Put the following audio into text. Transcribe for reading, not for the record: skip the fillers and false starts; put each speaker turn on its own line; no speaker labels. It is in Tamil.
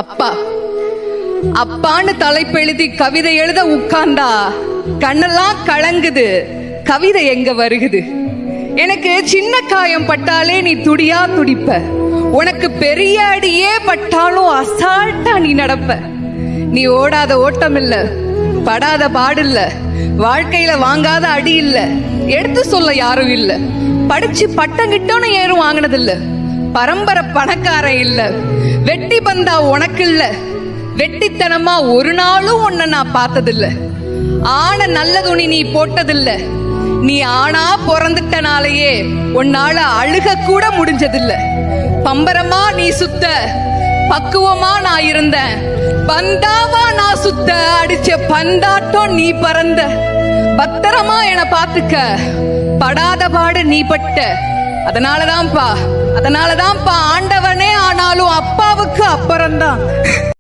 அப்பா அப்பான்னு தலைப்பெழுதி கவிதை எழுத உட்கார்ந்தா கண்ணெல்லாம் கலங்குது, கவிதை எங்க வருகுது. எனக்கு சின்ன காயம் பட்டாலே நீ துடியா துடிப்ப, உனக்கு பெரிய அடியே பட்டாலும் அசால்ட்டா நீ நடப்ப. நீ ஓடாத ஓட்டம் இல்ல, படாத பாடு இல்ல, வாழ்க்கையில வாங்காத அடி இல்ல, எடுத்து சொல்ல யாரும் இல்ல, படிச்சு பட்டம் கிட்டோன்னு ஏறும் வாங்கினதில்ல, பரம்பரை பணக்காரன் இல்ல, வெட்டி பந்தா உனக்கு இல்ல, வெட்டித்தனமா ஒரு நாளும் உன்னை நான் பார்த்ததில்ல, ஆன நல்ல துணி நீ போட்டதில்ல, நீ ஆனா பிறந்துட்டனாலேயே உன்னால அழுக கூட முடிஞ்சதில்ல. பம்பரமா நீ சுத்த, பக்குவமா நான் இருந்தேன், பந்தாவா நான் சுத்த, அடிச்ச பந்தாட்டம் நீ பறந்த, பத்திரமா என பாத்துக்க, படாத பாடு நீ பட்ட. அதனாலதான்ப்பா ஆண்டவனே ஆனாலும் அப்பாவுக்கு அப்புறம்தான்.